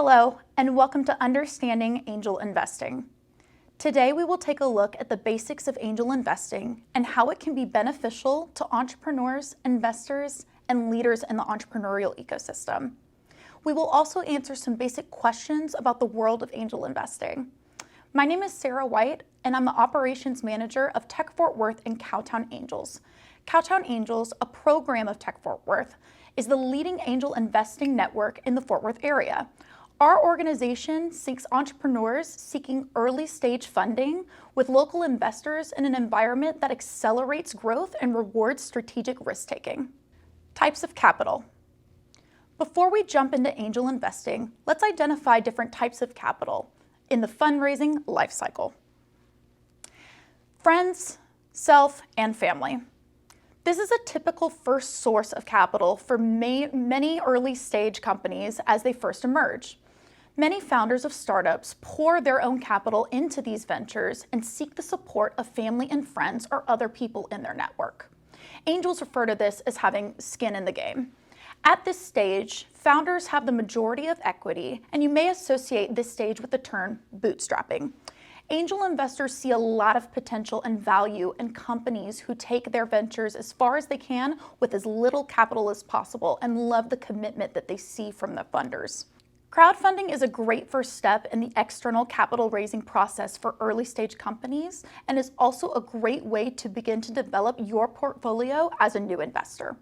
Hello, and welcome to Understanding Angel Investing. Today we will take a look at the basics of angel investing and how it can be beneficial to entrepreneurs, investors, and leaders in the entrepreneurial ecosystem. We will also answer some basic questions about the world of angel investing. My name is Sarah White, and I'm the Operations Manager of Tech Fort Worth and Cowtown Angels. Cowtown Angels, a program of Tech Fort Worth, is the leading angel investing network in the Fort Worth area. Our organization seeks entrepreneurs seeking early stage funding with local investors in an environment that accelerates growth and rewards strategic risk taking. Types of capital. Before we jump into angel investing, let's identify different types of capital in the fundraising life cycle. Friends, self, and family. This is a typical first source of capital for many early stage companies as they first emerge. Many founders of startups pour their own capital into these ventures and seek the support of family and friends or other people in their network. Angels refer to this as having skin in the game. At this stage, founders have the majority of equity, and you may associate this stage with the term bootstrapping. Angel investors see a lot of potential and value in companies who take their ventures as far as they can with as little capital as possible and love the commitment that they see from the funders. Crowdfunding is a great first step in the external capital raising process for early stage companies and is also a great way to begin to develop your portfolio as a new investor.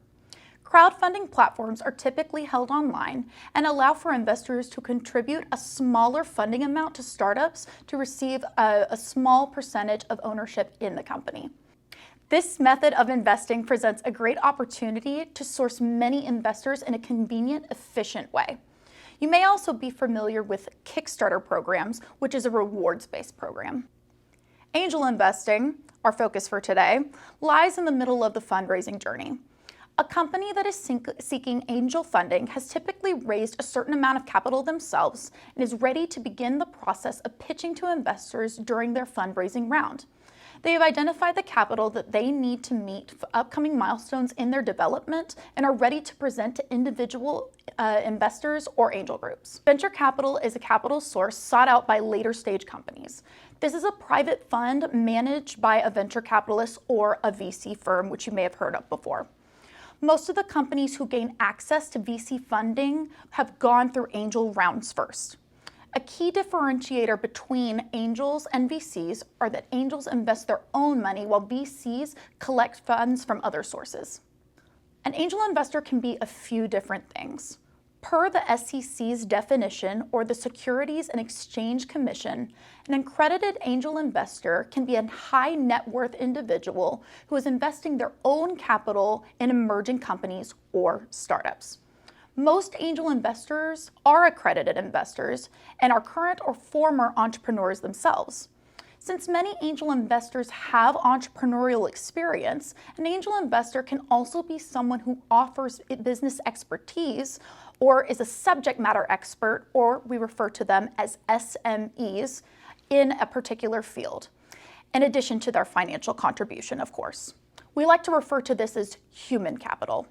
Crowdfunding platforms are typically held online and allow for investors to contribute a smaller funding amount to startups to receive a small percentage of ownership in the company. This method of investing presents a great opportunity to source many investors in a convenient, efficient way. You may also be familiar with Kickstarter programs, which is a rewards-based program. Angel investing, our focus for today, lies in the middle of the fundraising journey. A company that is seeking angel funding has typically raised a certain amount of capital themselves and is ready to begin the process of pitching to investors during their fundraising round. They have identified the capital that they need to meet for upcoming milestones in their development and are ready to present to individual investors or angel groups. Venture capital is a capital source sought out by later stage companies. This is a private fund managed by a venture capitalist or a VC firm, which you may have heard of before. Most of the companies who gain access to VC funding have gone through angel rounds first. A key differentiator between angels and VCs are that angels invest their own money while VCs collect funds from other sources. An angel investor can be a few different things. Per the SEC's definition, or the Securities and Exchange Commission, an accredited angel investor can be a high net worth individual who is investing their own capital in emerging companies or startups. Most angel investors are accredited investors and are current or former entrepreneurs themselves. Since many angel investors have entrepreneurial experience, an angel investor can also be someone who offers business expertise or is a subject matter expert, or we refer to them as SMEs, in a particular field, in addition to their financial contribution, of course. We like to refer to this as human capital.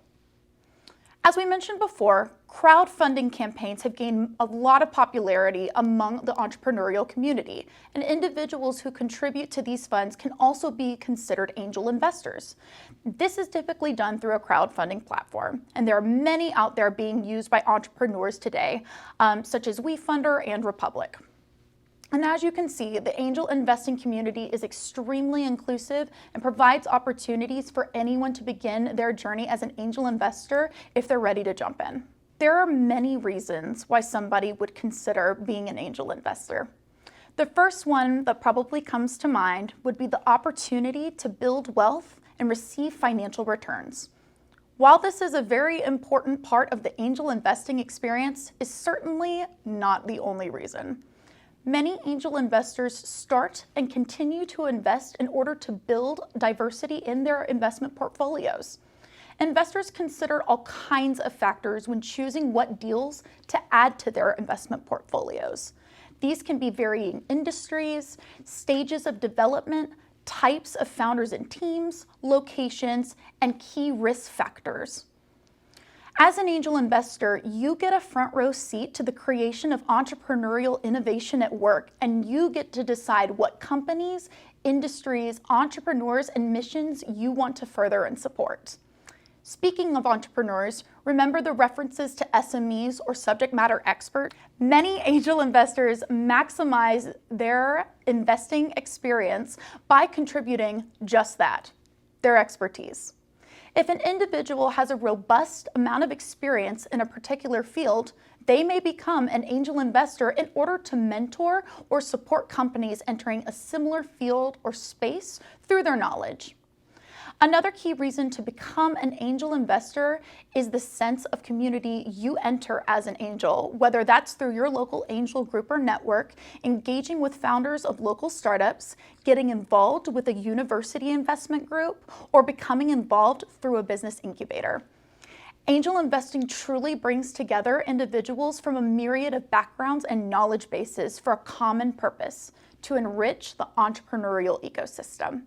As we mentioned before, crowdfunding campaigns have gained a lot of popularity among the entrepreneurial community, and individuals who contribute to these funds can also be considered angel investors. This is typically done through a crowdfunding platform, and there are many out there being used by entrepreneurs today, such as WeFunder and Republic. And as you can see, the angel investing community is extremely inclusive and provides opportunities for anyone to begin their journey as an angel investor if they're ready to jump in. There are many reasons why somebody would consider being an angel investor. The first one that probably comes to mind would be the opportunity to build wealth and receive financial returns. While this is a very important part of the angel investing experience, it's certainly not the only reason. Many angel investors start and continue to invest in order to build diversity in their investment portfolios. Investors consider all kinds of factors when choosing what deals to add to their investment portfolios. These can be varying industries, stages of development, types of founders and teams, locations, and key risk factors. As an angel investor, you get a front row seat to the creation of entrepreneurial innovation at work, and you get to decide what companies, industries, entrepreneurs, and missions you want to further and support. Speaking of entrepreneurs, remember the references to SMEs or subject matter expert? Many angel investors maximize their investing experience by contributing just that, their expertise. If an individual has a robust amount of experience in a particular field, they may become an angel investor in order to mentor or support companies entering a similar field or space through their knowledge. Another key reason to become an angel investor is the sense of community you enter as an angel, whether that's through your local angel group or network, engaging with founders of local startups, getting involved with a university investment group, or becoming involved through a business incubator. Angel investing truly brings together individuals from a myriad of backgrounds and knowledge bases for a common purpose: to enrich the entrepreneurial ecosystem.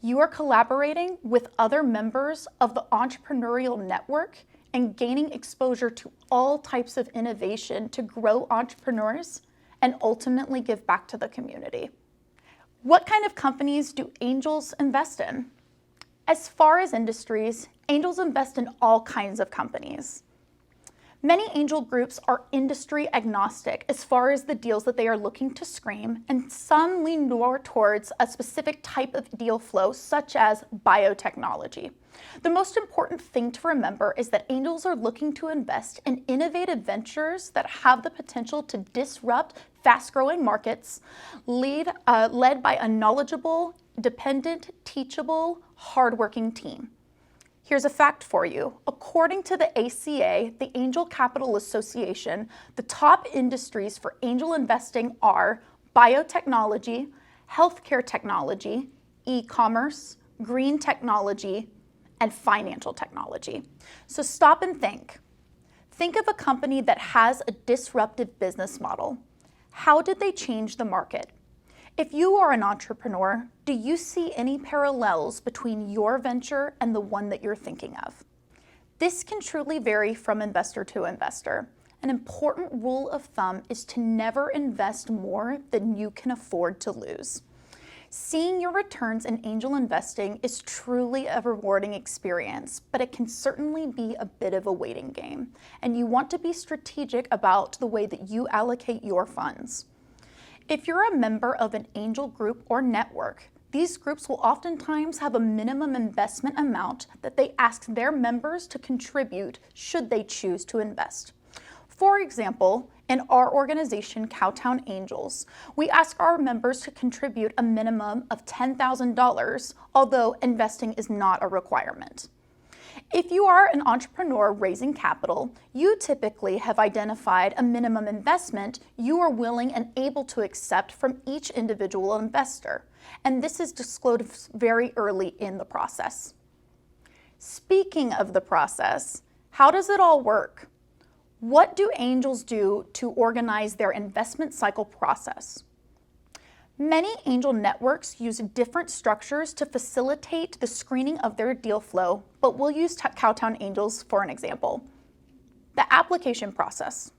You are collaborating with other members of the entrepreneurial network and gaining exposure to all types of innovation to grow entrepreneurs and ultimately give back to the community. What kind of companies do angels invest in? As far as industries, angels invest in all kinds of companies. Many angel groups are industry agnostic as far as the deals that they are looking to screen, and some lean more towards a specific type of deal flow, such as biotechnology. The most important thing to remember is that angels are looking to invest in innovative ventures that have the potential to disrupt fast-growing markets, led by a knowledgeable, dependent, teachable, hardworking team. Here's a fact for you. According to the ACA, the Angel Capital Association, the top industries for angel investing are biotechnology, healthcare technology, e-commerce, green technology, and financial technology. So stop and think. Think of a company that has a disruptive business model. How did they change the market? If you are an entrepreneur, do you see any parallels between your venture and the one that you're thinking of? This can truly vary from investor to investor. An important rule of thumb is to never invest more than you can afford to lose. Seeing your returns in angel investing is truly a rewarding experience, but it can certainly be a bit of a waiting game, and you want to be strategic about the way that you allocate your funds. If you're a member of an angel group or network, these groups will oftentimes have a minimum investment amount that they ask their members to contribute should they choose to invest. For example, in our organization, Cowtown Angels, we ask our members to contribute a minimum of $10,000, although investing is not a requirement. If you are an entrepreneur raising capital, you typically have identified a minimum investment you are willing and able to accept from each individual investor, and this is disclosed very early in the process. Speaking of the process, how does it all work? What do angels do to organize their investment cycle process? Many angel networks use different structures to facilitate the screening of their deal flow, but we'll use Cowtown Angels for an example. The application process.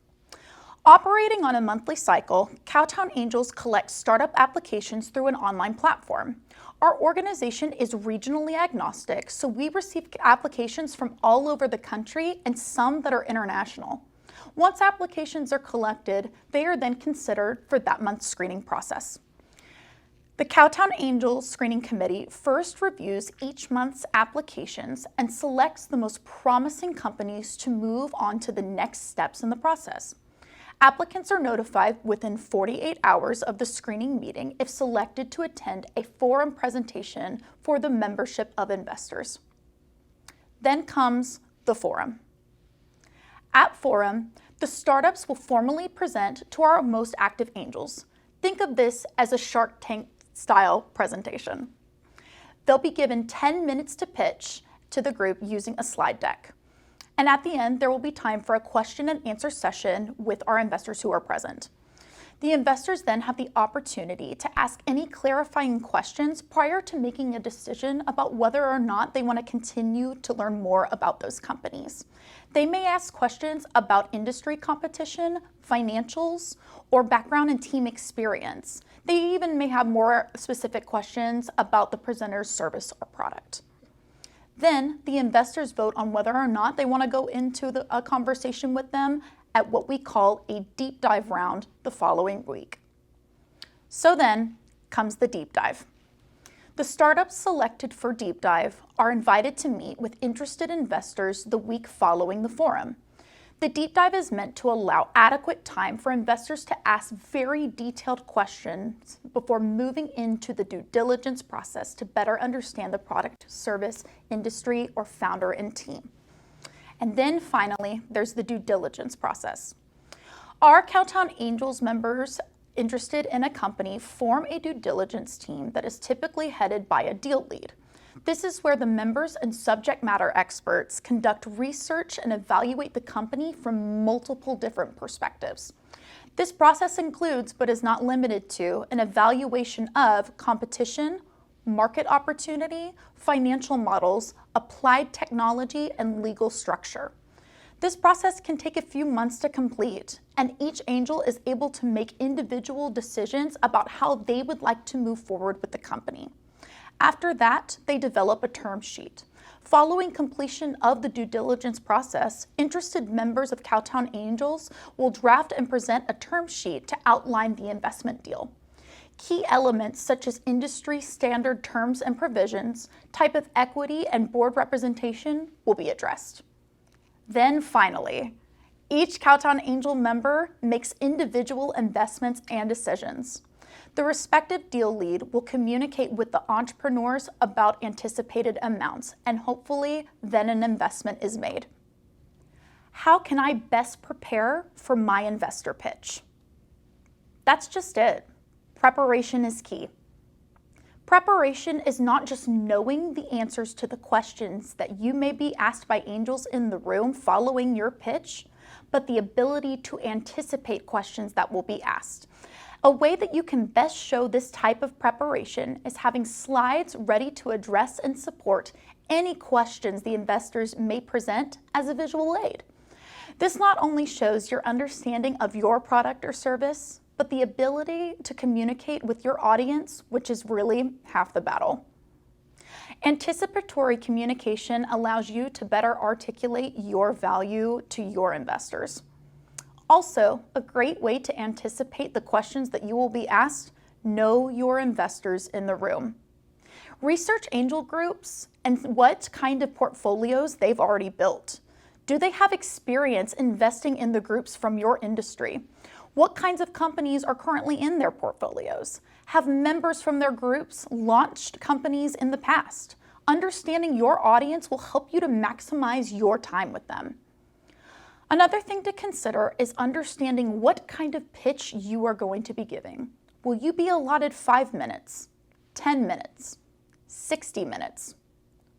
Operating on a monthly cycle, Cowtown Angels collects startup applications through an online platform. Our organization is regionally agnostic, so we receive applications from all over the country and some that are international. Once applications are collected, they are then considered for that month's screening process. The Cowtown Angels Screening Committee first reviews each month's applications and selects the most promising companies to move on to the next steps in the process. Applicants are notified within 48 hours of the screening meeting if selected to attend a forum presentation for the membership of investors. Then comes the forum. At forum, the startups will formally present to our most active angels. Think of this as a Shark Tank style presentation. They'll be given 10 minutes to pitch to the group using a slide deck. And at the end, there will be time for a question and answer session with our investors who are present. The investors then have the opportunity to ask any clarifying questions prior to making a decision about whether or not they want to continue to learn more about those companies. They may ask questions about industry competition, financials, or background and team experience. They even may have more specific questions about the presenter's service or product. Then the investors vote on whether or not they want to go into a conversation with them at what we call a deep dive round the following week. So then comes the deep dive. The startups selected for deep dive are invited to meet with interested investors the week following the forum. The deep dive is meant to allow adequate time for investors to ask very detailed questions before moving into the due diligence process to better understand the product, service, industry, or founder and team. And then finally, there's the due diligence process. Our Cowtown Angels members interested in a company form a due diligence team that is typically headed by a deal lead. This is where the members and subject matter experts conduct research and evaluate the company from multiple different perspectives. This process includes, but is not limited to, an evaluation of competition, market opportunity, financial models, applied technology, and legal structure. This process can take a few months to complete, and each angel is able to make individual decisions about how they would like to move forward with the company. After that, they develop a term sheet. Following completion of the due diligence process, interested members of Cowtown Angels will draft and present a term sheet to outline the investment deal. Key elements such as industry standard terms and provisions, type of equity, and board representation will be addressed. Then finally, each Cowtown Angel member makes individual investments and decisions. The respective deal lead will communicate with the entrepreneurs about anticipated amounts, and hopefully then an investment is made. How can I best prepare for my investor pitch? That's just it. Preparation is key. Preparation is not just knowing the answers to the questions that you may be asked by angels in the room following your pitch, but the ability to anticipate questions that will be asked. A way that you can best show this type of preparation is having slides ready to address and support any questions the investors may present as a visual aid. This not only shows your understanding of your product or service, but the ability to communicate with your audience, which is really half the battle. Anticipatory communication allows you to better articulate your value to your investors. Also, a great way to anticipate the questions that you will be asked, know your investors in the room. Research angel groups and what kind of portfolios they've already built. Do they have experience investing in the groups from your industry? What kinds of companies are currently in their portfolios? Have members from their groups launched companies in the past? Understanding your audience will help you to maximize your time with them. Another thing to consider is understanding what kind of pitch you are going to be giving. Will you be allotted 5 minutes, 10 minutes, 60 minutes?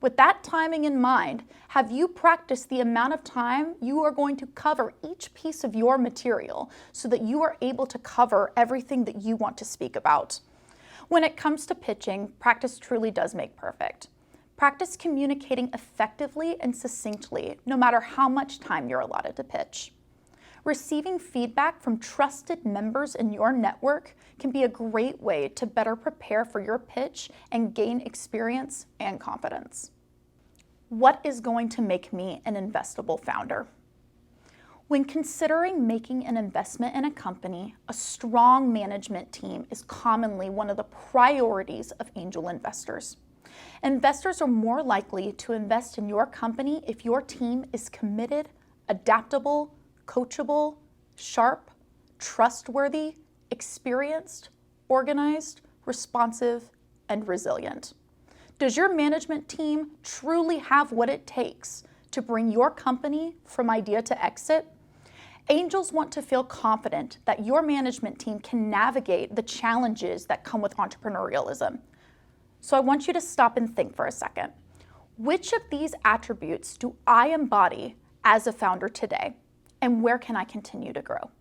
With that timing in mind, have you practiced the amount of time you are going to cover each piece of your material so that you are able to cover everything that you want to speak about? When it comes to pitching, practice truly does make perfect. Practice communicating effectively and succinctly, no matter how much time you're allotted to pitch. Receiving feedback from trusted members in your network can be a great way to better prepare for your pitch and gain experience and confidence. What is going to make me an investable founder? When considering making an investment in a company, a strong management team is commonly one of the priorities of angel investors. Investors are more likely to invest in your company if your team is committed, adaptable, coachable, sharp, trustworthy, experienced, organized, responsive, and resilient. Does your management team truly have what it takes to bring your company from idea to exit? Angels want to feel confident that your management team can navigate the challenges that come with entrepreneurialism. So I want you to stop and think for a second. Which of these attributes do I embody as a founder today? And where can I continue to grow?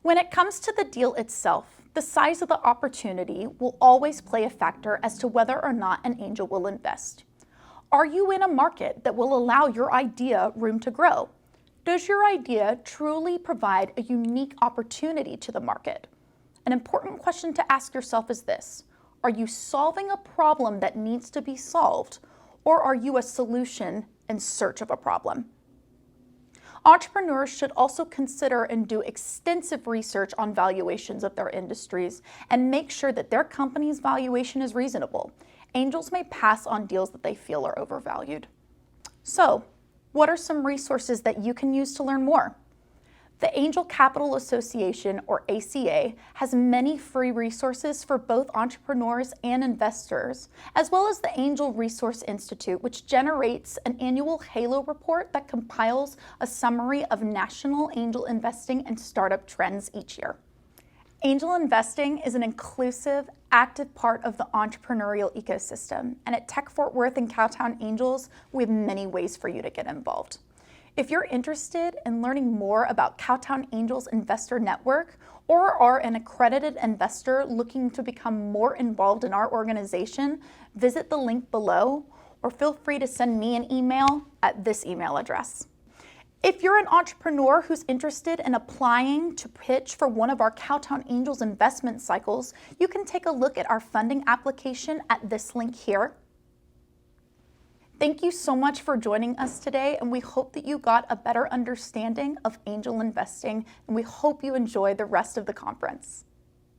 When it comes to the deal itself, the size of the opportunity will always play a factor as to whether or not an angel will invest. Are you in a market that will allow your idea room to grow? Does your idea truly provide a unique opportunity to the market? An important question to ask yourself is this: are you solving a problem that needs to be solved, or are you a solution in search of a problem? Entrepreneurs should also consider and do extensive research on valuations of their industries and make sure that their company's valuation is reasonable. Angels may pass on deals that they feel are overvalued. So, what are some resources that you can use to learn more? The Angel Capital Association, or ACA, has many free resources for both entrepreneurs and investors, as well as the Angel Resource Institute, which generates an annual Halo report that compiles a summary of national angel investing and startup trends each year. Angel investing is an inclusive, active part of the entrepreneurial ecosystem, and at Tech Fort Worth and Cowtown Angels, we have many ways for you to get involved. If you're interested in learning more about Cowtown Angels Investor Network or are an accredited investor looking to become more involved in our organization, visit the link below or feel free to send me an email at this email address. If you're an entrepreneur who's interested in applying to pitch for one of our Cowtown Angels investment cycles, you can take a look at our funding application at this link here. Thank you so much for joining us today, and we hope that you got a better understanding of angel investing, and we hope you enjoy the rest of the conference.